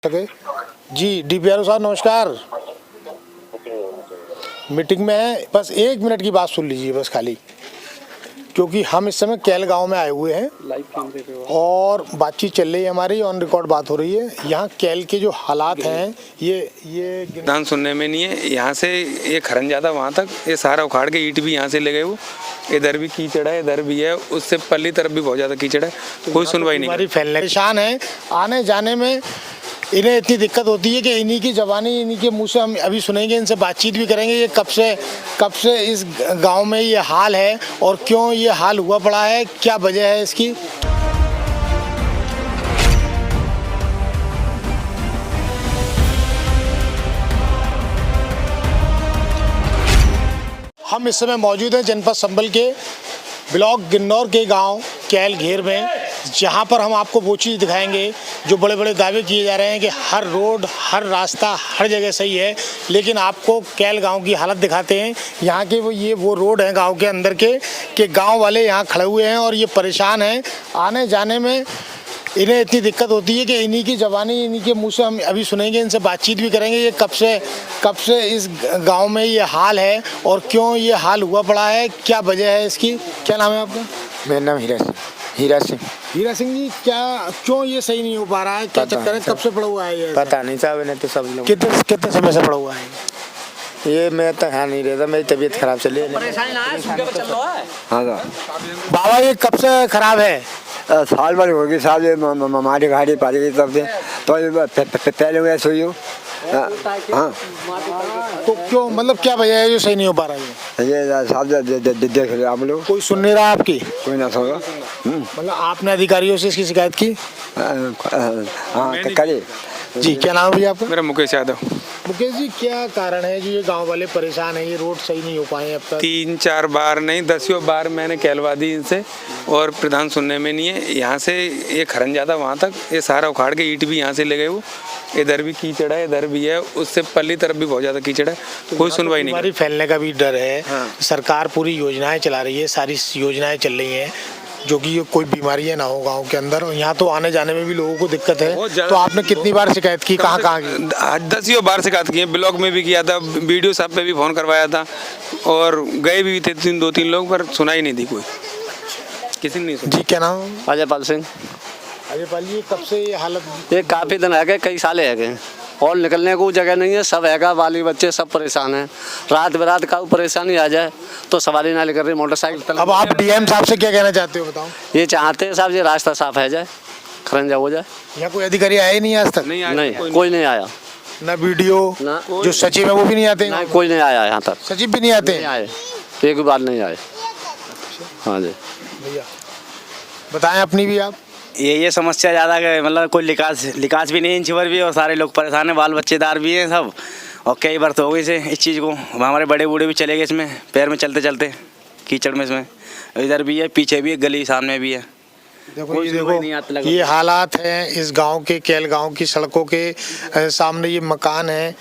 सके जी। डीपीआरओ साहब नमस्कार। मीटिंग में है, बस 1 मिनट की बात सुन लीजिए बस खाली, क्योंकि हम इस समय कैल गांव में आए हुए हैं लाइव कैमरे पे और बातचीत चल रही है, हमारी ऑन रिकॉर्ड बात हो रही है। यहाँ कैल के जो हालात हैं ये धान सुनने में नहीं है। यहाँ से ये खरन जाता वहाँ तक, ये सारा उखाड़ के ईंट भी यहाँ से ले गए। वो इधर भी कीचड़ है, इधर भी है, उससे पल्ली तरफ भी बहुत ज़्यादा कीचड़ है, कोई सुनवाई नहीं। हमारी फैलने परेशान है, आने जाने में इन्हें इतनी दिक्कत होती है कि इन्हीं की ज़बानी, इन्हीं के मुंह से हम अभी सुनेंगे, इनसे बातचीत भी करेंगे। ये कब से इस गांव में ये हाल है और क्यों ये हाल हुआ पड़ा है, क्या वजह है इसकी। हम इस समय मौजूद हैं जनपद संभल के ब्लॉक गिन्नौर के गांव कैल घेर में, जहां पर हम आपको वो चीज़ दिखाएंगे जो बड़े बड़े दावे किए जा रहे हैं कि हर रोड, हर रास्ता, हर जगह सही है, लेकिन आपको कैल गांव की हालत दिखाते हैं। यहाँ के वो रोड हैं गांव के अंदर के गांव वाले यहाँ खड़े हुए हैं और ये परेशान हैं। आने जाने में इन्हें इतनी दिक्कत होती है कि इन्हीं की ज़बानी, इन्हीं के मुंह से हम अभी सुनेंगे, इनसे बातचीत भी करेंगे। ये कब से इस गांव में ये हाल है और क्यों ये हाल हुआ पड़ा है, क्या वजह है इसकी। क्या नाम है आपका? मेरा नाम हीरा सिंह। हीरा सिंह जी, क्यों ये सही नहीं हो पा रहा है, क्या चक्कर है, कब से पड़ा हुआ है ये? पता नहीं साहब, इन्हें तो सब लोग कितने समय से पड़ा हुआ है ये? मैं तो हाँ नहीं रहता, मेरी तबीयत खराब चली है। हाँ बाबा, ये कब से खराब है? साल भर होगी साहब, ये हमारी गाड़ी पाली गई तब से, तो पहले हुए सोई हो। हाँ, तो क्यों, मतलब क्या वजह है जो सही नहीं हो पा रहा है ये साहब देख रहे आप लोग, कोई सुन नहीं रहा आपकी? कोई ना सुन। मतलब आपने अधिकारियों से इसकी शिकायत की? हाँ करिए जी। क्या नाम है भैया आपका? मेरा मुकेश यादव। मुकेश जी, क्या कारण है जो ये गांव वाले परेशान हैं, ये रोड सही नहीं हो पाए अब तक? 3-4 बार नहीं, 10 बार मैंने कहलवा दी इनसे और प्रधान सुनने में नहीं है। यहाँ से ये खरन जाता वहाँ तक, ये सारा उखाड़ के ईंट भी यहाँ से ले गए। वो इधर भी कीचड़ है, इधर भी है, उससे पल्ली तरफ भी बहुत ज़्यादा कीचड़ है, कोई सुनवाई नहीं। हमारी फैलने का भी डर है। हाँ। सरकार पूरी योजनाएं चला रही है, सारी योजनाएं चल रही हैं जो कि कोई बीमारी ना हो गांव के अंदर, और यहाँ तो आने जाने में भी लोगों को दिक्कत है। तो आपने कितनी बार शिकायत की, कहाँ की? 10 बार शिकायत की है, ब्लॉक में भी किया था, BDO साहब पे भी फ़ोन करवाया था और गए भी थे 2-3 लोग, पर सुनाई नहीं दी कोई, किसी ने नहीं सुना। जी। क्या नाम? अजयपाल सिंह। अजयपाल जी, कब से ये हालत? ये काफ़ी दिन है गए, कई साल है गए और निकलने को जगह नहीं है। सब हैगा, बाली बच्चे सब परेशान हैं। रात बेरात का परेशानी आ जाए तो सवारी ना लेकर मोटरसाइकिल। अब आप डीएम साहब से क्या कहना चाहते हो, बताओ? ये चाहते हैं साहब, ये रास्ता साफ है जाए, खरंजा हो जाए। यहाँ कोई अधिकारी आए नहीं आज तक? नहीं, कोई नहीं आया। ना BDO, ना जो सचिव है वो भी नहीं आते? नहीं, कोई नहीं आया यहाँ तक। सचिव भी नहीं आते? नहीं आए, एक बार नहीं आए। हाँ जी भैया, बताएं अपनी भी आप। ये समस्या ज़्यादा है, मतलब कोई लिकाज भी नहीं इंच भर भी, और सारे लोग परेशान हैं, बाल बच्चेदार भी हैं सब, और कई बार तो हो गई से इस चीज़ को। हमारे बड़े बूढ़े भी चले गए इसमें, पैर में चलते चलते कीचड़ में। इसमें इधर भी है, पीछे भी है, गली सामने भी है। देखो ये हालात हैं इस गांव के, कैल गांव की सड़कों के सामने ये मकान हैं,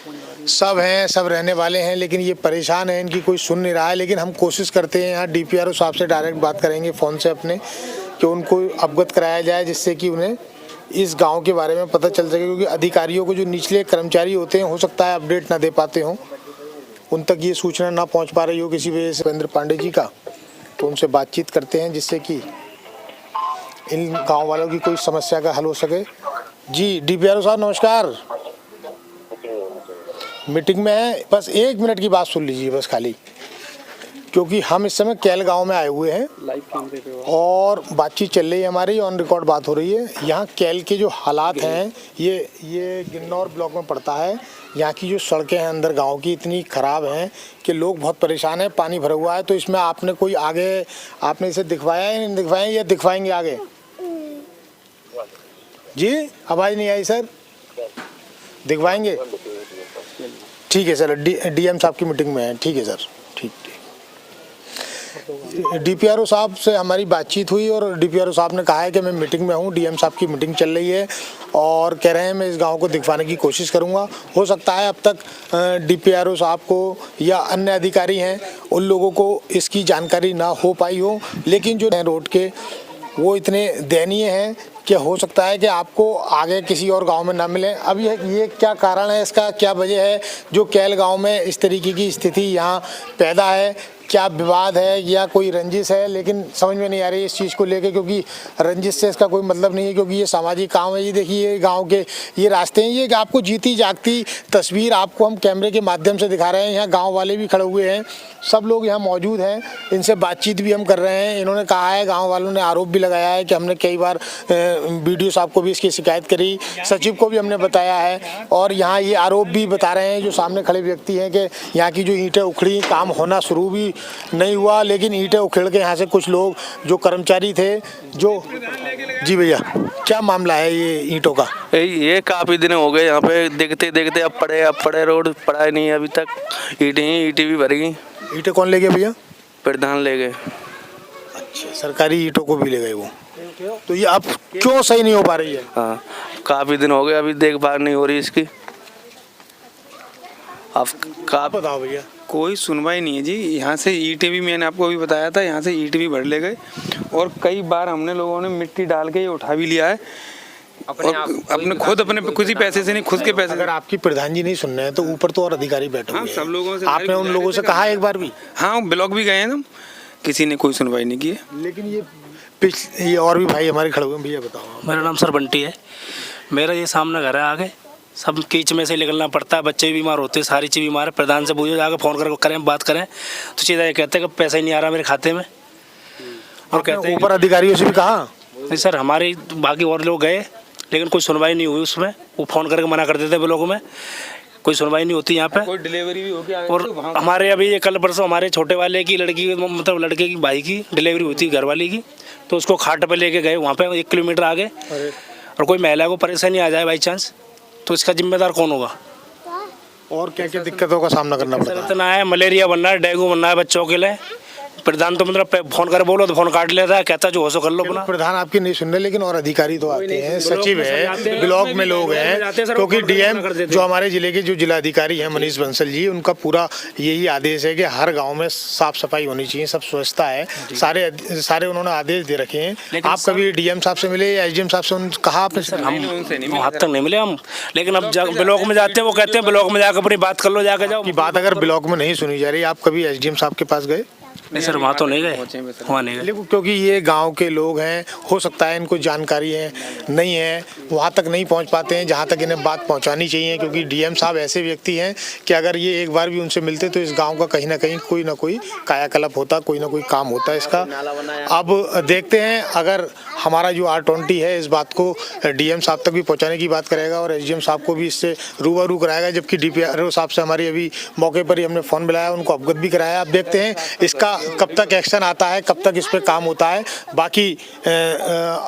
सब हैं, सब रहने वाले हैं, लेकिन ये परेशान है, इनकी कोई सुन नहीं रहा है। लेकिन हम कोशिश करते हैं यहाँ DPRO साहब से डायरेक्ट बात करेंगे फ़ोन से अपने, कि उनको अवगत कराया जाए, जिससे कि उन्हें इस गांव के बारे में पता चल सके, क्योंकि अधिकारियों को जो निचले कर्मचारी होते हैं, हो सकता है अपडेट ना दे पाते हों, उन तक ये सूचना ना पहुंच पा रही हो किसी वजह से सुरेंद्र पांडे जी का। तो उनसे बातचीत करते हैं जिससे कि इन गांव वालों की कोई समस्या का हल हो सके। जी। DPRO साहब नमस्कार। मीटिंग में है, बस 1 मिनट की बात सुन लीजिए बस खाली, क्योंकि हम इस समय कैल गांव में आए हुए हैं लाइव कैमरे पे और बातचीत चल रही है, हमारी ऑन रिकॉर्ड बात हो रही है। यहाँ कैल के जो हालात हैं, ये गिन्नौर ब्लॉक में पड़ता है। यहाँ की जो सड़कें हैं अंदर गांव की इतनी ख़राब हैं कि लोग बहुत परेशान हैं, पानी भरा हुआ है। तो इसमें आपने कोई आगे आपने इसे दिखवाया है, नहीं दिखवाया, या दिखवाएंगे आगे? जी, आवाज़ नहीं आई सर। दिखवाएंगे? ठीक है सर, DM साहब की मीटिंग में है। ठीक है सर, ठीक। DPRO साहब से हमारी बातचीत हुई और DPRO साहब ने कहा है कि मैं मीटिंग में हूँ, DM साहब की मीटिंग चल रही है और कह रहे हैं मैं इस गांव को दिखवाने की कोशिश करूँगा। हो सकता है अब तक DPRO साहब को या अन्य अधिकारी हैं उन लोगों को इसकी जानकारी ना हो पाई हो, लेकिन जो रोड के वो इतने दयनीय हैं कि हो सकता है कि आपको आगे किसी और गांव में ना मिले। अब ये क्या कारण है, इसका क्या वजह है जो कैल गांव में इस तरीके की स्थिति यहाँ पैदा है? क्या विवाद है या कोई रंजिश है? लेकिन समझ में नहीं आ रही इस चीज़ को लेके, क्योंकि रंजिश से इसका कोई मतलब नहीं है, क्योंकि ये सामाजिक काम है। ये देखिए गांव के ये रास्ते हैं, ये आपको जीती जागती तस्वीर आपको हम कैमरे के माध्यम से दिखा रहे हैं। यहाँ गांव वाले भी खड़े हुए हैं, सब लोग यहाँ मौजूद हैं, इनसे बातचीत भी हम कर रहे हैं। इन्होंने कहा है, गाँव वालों ने आरोप भी लगाया है कि हमने कई बार BDO साहब को भी इसकी शिकायत करी, सचिव को भी हमने बताया है, और यहाँ ये आरोप भी बता रहे हैं जो सामने खड़े व्यक्ति हैं कि यहाँ की जो ईंटें उखड़ी, काम होना शुरू भी नहीं हुआ, लेकिन ईंटें उखेड़ के यहाँ से कुछ लोग जो कर्मचारी थे जो। जी भैया, क्या मामला है ये ईंटों का? ये काफ़ी दिन हो गए यहाँ पे देखते देखते, अब पड़े रोड पड़ा ही नहीं अभी तक। ईंटें भी भर गई। ईंटें कौन ले गए भैया? प्रधान ले गए। अच्छा, सरकारी ईंटों को भी ले गए वो। तो ये अब क्यों सही नहीं हो पा रही है? हाँ, काफ़ी दिन हो गए, अभी देखभाल नहीं हो रही इसकी। अब का बताओ भैया। कोई सुनवाई नहीं है जी। यहाँ से ईंटें भी, मैंने आपको अभी बताया था, यहाँ से ईंट भी भर ले गए, और कई बार हमने लोगों ने मिट्टी डाल के ये उठा भी लिया है, अपने खुद अपने कुछ ही पैसे से नहीं, खुद के पैसे। अगर आपकी प्रधान जी नहीं सुन रहे हैं तो ऊपर तो और अधिकारी बैठे हुए हाँ, हैं। सब लोगों से आपने उन लोगों से कहा एक बार भी? हाँ, ब्लॉक भी गए हैं हम, किसी ने कोई सुनवाई नहीं की है। लेकिन ये और भी भाई हमारे खड़े हुए हैं। भैया बताओ। मेरा नाम सर बंटी है। मेरा ये सामने घर है, आगे सब कीच में से निकलना पड़ता है, बच्चे भी बीमार होते हैं, सारी चीज़ बीमार है। प्रधान से पूछो, जाकर फ़ोन करके करें, बात करें तो सीधा ये कहते हैं कि पैसा ही नहीं आ रहा मेरे खाते में। और कहते हैं ऊपर अधिकारियों से भी कहा? नहीं सर, हमारे बाकी और लोग गए लेकिन कोई सुनवाई नहीं हुई उसमें। वो फ़ोन करके मना कर देते ब्लॉक में, कोई सुनवाई नहीं होती यहाँ पे। कोई डिलीवरी भी हो गया। और हमारे अभी ये कल परसों हमारे छोटे वाले की लड़की, मतलब लड़के की भाई की डिलीवरी हुई थी, घर वाली की, तो उसको खाट पे लेके गए वहाँ पे 1 किलोमीटर आगे। और कोई महिला को परेशानी आ जाए बाई चांस तो इसका जिम्मेदार कौन होगा? और क्या क्या दिक्कतों का सामना करना पड़ता है? इतना है, मलेरिया बन रहा है, डेंगू बन रहा है बच्चों के लिए। प्रधान तो मतलब फोन कर बोलो तो फोन काट लेता है, कहता जो हो सो कर लो अपना। प्रधान आपकी नहीं सुन रहे, लेकिन और अधिकारी तो आते हैं, सचिव है, ब्लॉक में लोग हैं, क्योंकि DM जो हमारे जिले के जो जिलाधिकारी हैं मनीष बंसल जी, उनका पूरा यही आदेश है कि हर गांव में साफ सफाई होनी चाहिए, सब स्वच्छता है, सारे उन्होंने आदेश दे रखे हैं। आप कभी DM साहब से मिले या SDM साहब से कहा आपने? हम हाथ तक नहीं मिले हम, लेकिन अब ब्लॉक में जाते हैं, वो कहते हैं ब्लॉक में जाकर अपनी बात कर लो, जाकर जाओ। की बात अगर ब्लॉक में नहीं सुनी जा रही, आप कभी SDM साहब के पास गए? नहीं सर, वहाँ तो नहीं गए, वहाँ नहीं गए। लेकिन क्योंकि ये गांव के लोग हैं, हो सकता है इनको जानकारी है नहीं है, वहाँ तक नहीं पहुँच पाते हैं जहाँ तक इन्हें बात पहुँचानी चाहिए, क्योंकि DM साहब ऐसे व्यक्ति हैं कि अगर ये एक बार भी उनसे मिलते तो इस गांव का कहीं ना कहीं कोई ना कोई कायाकल्प होता, कोई ना कोई काम होता है इसका। अब देखते हैं अगर हमारा जो R20 है इस बात को DM साहब तक भी पहुँचाने की बात करेगा और SDM साहब को भी इससे रूबरू कराएगा, जबकि DPRO साहब से हमारी अभी मौके पर ही हमने फ़ोन मिलाया, उनको अवगत भी कराया। अब देखते हैं इसका कब तक एक्शन आता है, कब तक इस पे काम होता है। बाकी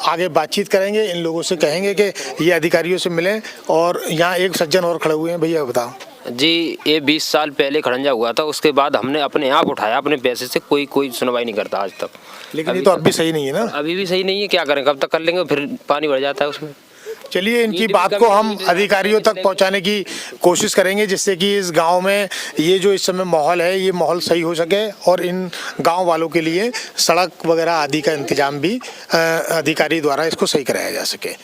आगे बातचीत करेंगे, इन लोगों से कहेंगे कि ये अधिकारियों से मिलें। और यहाँ एक सज्जन और खड़े हुए हैं, भैया बताओ। जी, ये 20 साल पहले खड़ंजा हुआ था, उसके बाद हमने अपने आप उठाया अपने पैसे से, कोई सुनवाई नहीं करता आज तक। लेकिन ये तो अब भी सही नहीं है ना? अभी भी सही नहीं है, क्या करें, कब तक कर लेंगे, फिर पानी भर जाता है उसमें। चलिए, इनकी बात को हम अधिकारियों तक पहुंचाने की कोशिश करेंगे, जिससे कि इस गांव में ये जो इस समय माहौल है, ये माहौल सही हो सके और इन गांव वालों के लिए सड़क वगैरह आदि का इंतजाम भी अधिकारी द्वारा इसको सही कराया जा सके।